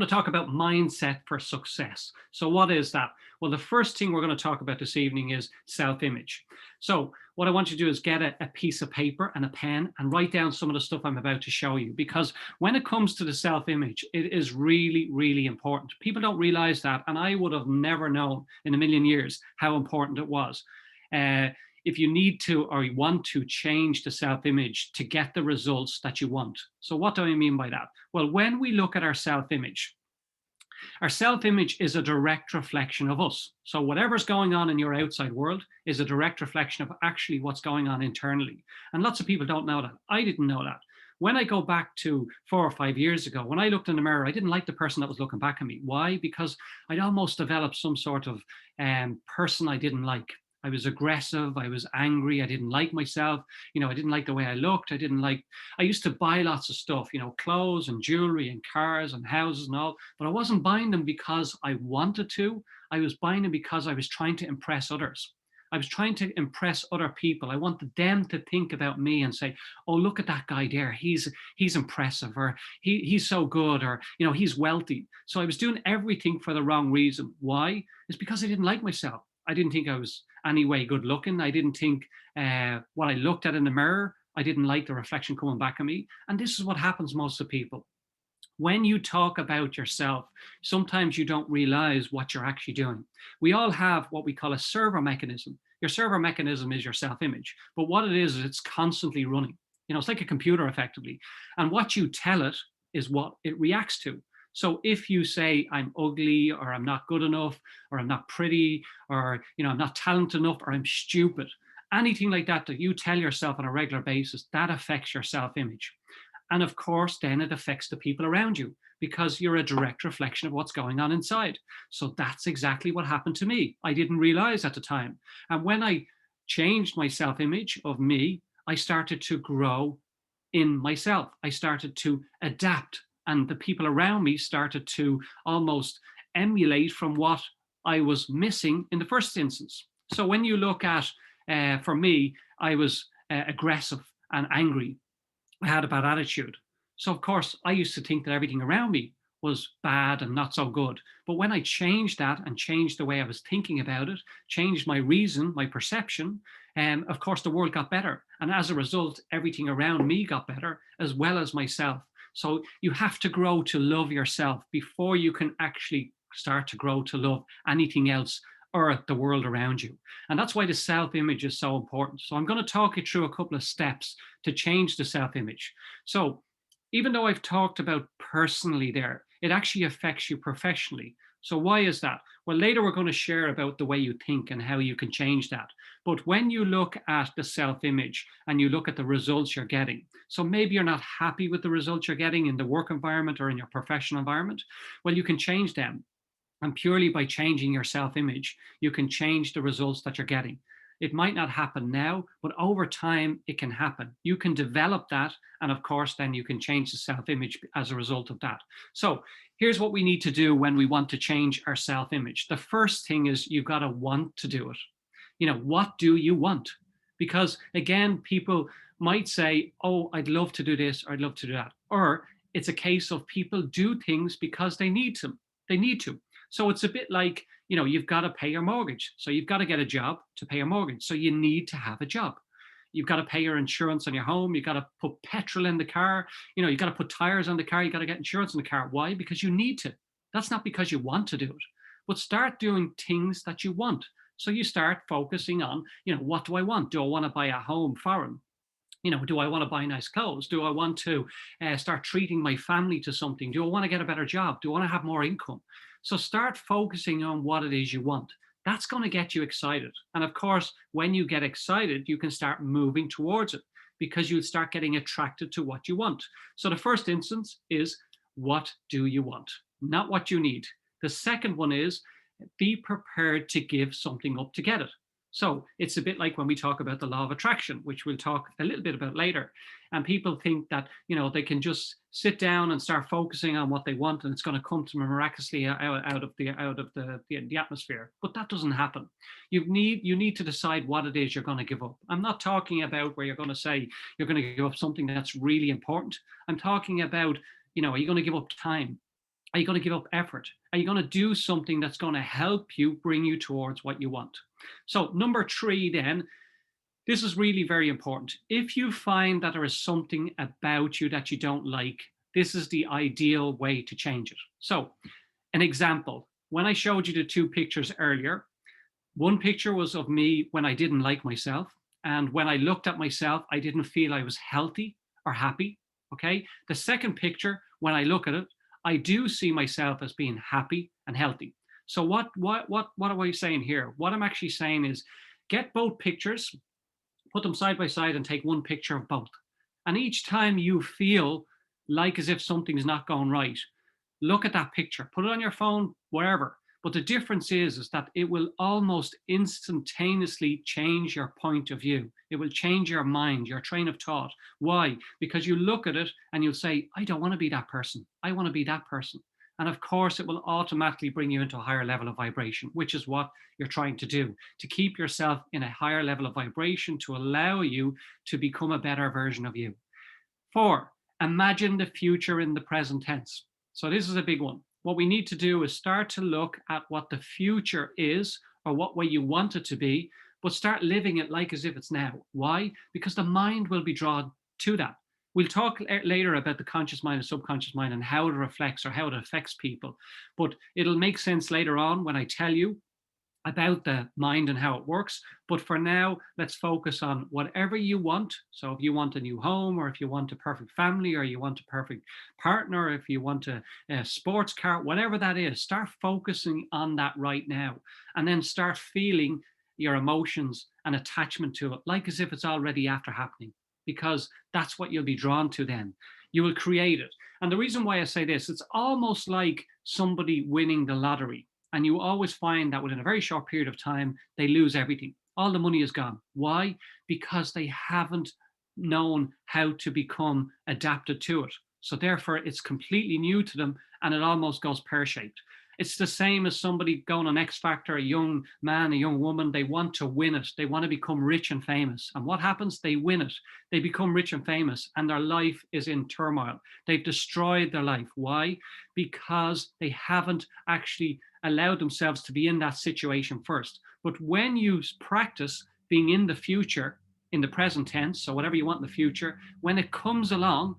going to talk about mindset for success. So, what is that? Well, the first thing we're going to talk about this evening is self image. So, what I want you to do is get a piece of paper and a pen and write down some of the stuff I'm about to show you. Because when it comes to the self image, it is really, really important. People don't realize that. And I would have never known in a million years how important it was. If you need to or you want to change the self-image to get the results that you want. So what do I mean by that? Well, when we look at our self-image is a direct reflection of us. So whatever's going on in your outside world is a direct reflection of actually what's going on internally. And lots of people don't know that. I didn't know that. When I go back to 4 or 5 years ago, when I looked in the mirror, I didn't like the person that was looking back at me. Why? Because I'd almost developed some sort of person I didn't like. I was aggressive. I was angry. I didn't like myself. I didn't like the way I looked. I used to buy lots of stuff, clothes and jewelry and cars and houses and all, but I wasn't buying them because I wanted to. I was buying them because I was trying to impress others. I was trying to impress other people. I wanted them to think about me and say, "Oh, look at that guy there. He's impressive, or he's so good, or he's wealthy." So I was doing everything for the wrong reason. Why? It's because I didn't like myself. I didn't think I was anyway good looking. I didn't think what I looked at in the mirror, I didn't like the reflection coming back at me. And this is what happens most to people. When you talk about yourself, sometimes you don't realize what you're actually doing. We all have what we call a server mechanism. Your server mechanism is your self-image, but what it is it's constantly running. It's like a computer effectively. And what you tell it is what it reacts to. So if you say I'm ugly or I'm not good enough or I'm not pretty or I'm not talented enough or I'm stupid, anything like that that you tell yourself on a regular basis, that affects your self-image. And of course, then it affects the people around you because you're a direct reflection of what's going on inside. So that's exactly what happened to me. I didn't realize at the time. And when I changed my self-image of me, I started to grow in myself. I started to adapt, and the people around me started to almost emulate from what I was missing in the first instance. So when you look at, for me, I was aggressive and angry. I had a bad attitude. So, of course, I used to think that everything around me was bad and not so good. But when I changed that and changed the way I was thinking about it, changed my reason, my perception, of course, the world got better. And as a result, everything around me got better, as well as myself. So you have to grow to love yourself before you can actually start to grow to love anything else or the world around you. And that's why the self-image is so important. So I'm going to talk you through a couple of steps to change the self-image. So even though I've talked about personally there, it actually affects you professionally. So why is that? Well, later we're going to share about the way you think and how you can change that. But when you look at the self-image and you look at the results you're getting, so maybe you're not happy with the results you're getting in the work environment or in your professional environment, well, you can change them. And purely by changing your self-image, you can change the results that you're getting. It might not happen now, but over time, it can happen. You can develop that. And of course, then you can change the self-image as a result of that. So here's what we need to do when we want to change our self-image. The first thing is you've got to want to do it. What do you want? Because again, people might say, "Oh, I'd love to do this, or I'd love to do that." Or it's a case of people do things because they need to. They need to. So it's a bit like, you've got to pay your mortgage. So you've got to get a job to pay your mortgage. So you need to have a job. You've got to pay your insurance on your home. You've got to put petrol in the car. You've got to put tires on the car. You've got to get insurance in the car. Why? Because you need to. That's not because you want to do it. But start doing things that you want. So you start focusing on, what do I want? Do I want to buy a home foreign? Do I want to buy nice clothes? Do I want to start treating my family to something? Do I want to get a better job? Do I want to have more income? So start focusing on what it is you want. That's going to get you excited. And of course, when you get excited, you can start moving towards it because you'll start getting attracted to what you want. So the first instance is, what do you want? Not what you need. The second one is, be prepared to give something up to get it. So it's a bit like when we talk about the law of attraction, which we'll talk a little bit about later. And people think that, they can just sit down and start focusing on what they want and it's going to come to them miraculously out of the atmosphere. But that doesn't happen. You need to decide what it is you're going to give up. I'm not talking about where you're going to say you're going to give up something that's really important. I'm talking about, are you going to give up time? Are you going to give up effort? Are you going to do something that's going to help you bring you towards what you want? So number 3 then, this is really very important. If you find that there is something about you that you don't like, this is the ideal way to change it. So an example, when I showed you the 2 pictures earlier, one picture was of me when I didn't like myself. And when I looked at myself, I didn't feel I was healthy or happy. Okay. The second picture, when I look at it, I do see myself as being happy and healthy. So what am I saying here? What I'm actually saying is get both pictures, put them side by side and take one picture of both. And each time you feel like as if something's not going right, look at that picture, put it on your phone, wherever. But the difference is that it will almost instantaneously change your point of view. It will change your mind, your train of thought. Why? Because you look at it and you'll say, I don't want to be that person. I want to be that person. And of course, it will automatically bring you into a higher level of vibration, which is what you're trying to do, to keep yourself in a higher level of vibration to allow you to become a better version of you. 4, imagine the future in the present tense. So this is a big one. What we need to do is start to look at what the future is or what way you want it to be, but start living it like as if it's now. Why? Because the mind will be drawn to that. We'll talk later about the conscious mind and subconscious mind and how it reflects or how it affects people. But it'll make sense later on when I tell you about the mind and how it works. But for now, let's focus on whatever you want. So if you want a new home, or if you want a perfect family, or you want a perfect partner, if you want a sports car, whatever that is, start focusing on that right now. And then start feeling your emotions and attachment to it, like as if it's already after happening, because that's what you'll be drawn to then. You will create it. And the reason why I say this, it's almost like somebody winning the lottery. And you always find that within a very short period of time, they lose everything. All the money is gone. Why? Because they haven't known how to become adapted to it. So therefore, it's completely new to them and it almost goes pear-shaped. It's the same as somebody going on X Factor, a young man, a young woman, they want to win it. They want to become rich and famous. And what happens? They win it. They become rich and famous and their life is in turmoil. They've destroyed their life. Why? Because they haven't actually allowed themselves to be in that situation first. But when you practice being in the future, in the present tense, so whatever you want in the future, when it comes along,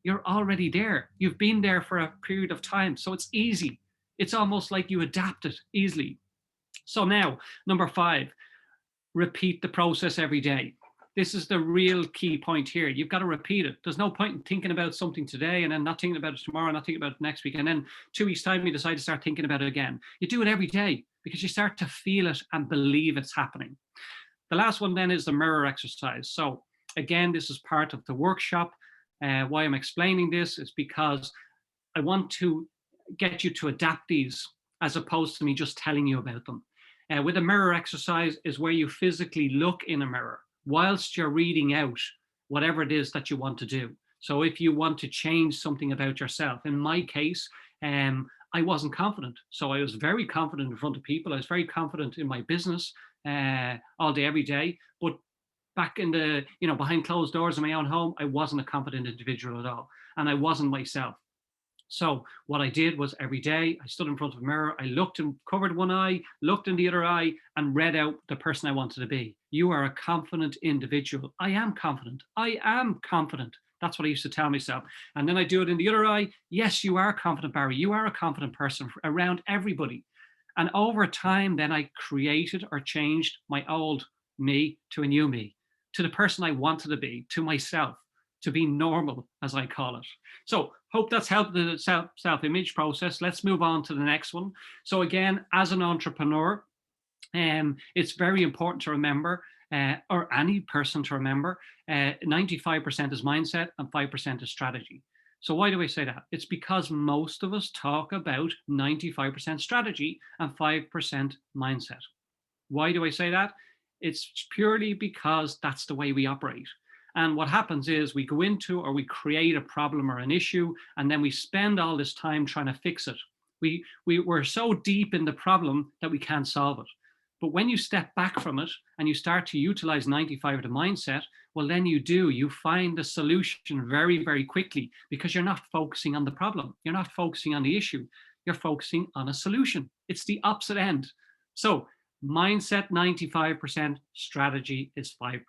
you're already there. You've been there for a period of time. So it's easy. It's almost like you adapt it easily. So now, number 5, repeat the process every day. This is the real key point here. You've got to repeat it. There's no point in thinking about something today and then not thinking about it tomorrow, not thinking about it next week. And then 2 weeks' time, you decide to start thinking about it again. You do it every day because you start to feel it and believe it's happening. The last one then is the mirror exercise. So again, this is part of the workshop. Why I'm explaining this is because I want to get you to adapt these as opposed to me just telling you about them. With a mirror exercise is where you physically look in a mirror whilst you're reading out whatever it is that you want to do. So if you want to change something about yourself, in my case, I wasn't confident. So I was very confident in front of people. I was very confident in my business all day, every day. But back in the, behind closed doors in my own home, I wasn't a confident individual at all. And I wasn't myself. So what I did was every day I stood in front of a mirror, I looked and covered one eye, looked in the other eye and read out the person I wanted to be. You are a confident individual. I am confident. I am confident. That's what I used to tell myself. And then I do it in the other eye. Yes, you are confident, Barry. You are a confident person around everybody. And over time, then I created or changed my old me to a new me, to the person I wanted to be, to myself, to be normal, as I call it. So hope that's helped the self-image process. Let's move on to the next one. So again, as an entrepreneur, it's very important to remember, or any person to remember, 95% is mindset and 5% is strategy. So why do I say that? It's because most of us talk about 95% strategy and 5% mindset. Why do I say that? It's purely because that's the way we operate. And what happens is we go into or we create a problem or an issue, and then we spend all this time trying to fix it. We're so deep in the problem that we can't solve it. But when you step back from it and you start to utilize 95 of the mindset, well, then you find the solution very, very quickly because you're not focusing on the problem. You're not focusing on the issue. You're focusing on a solution. It's the opposite end. So mindset 95%, strategy is 5%.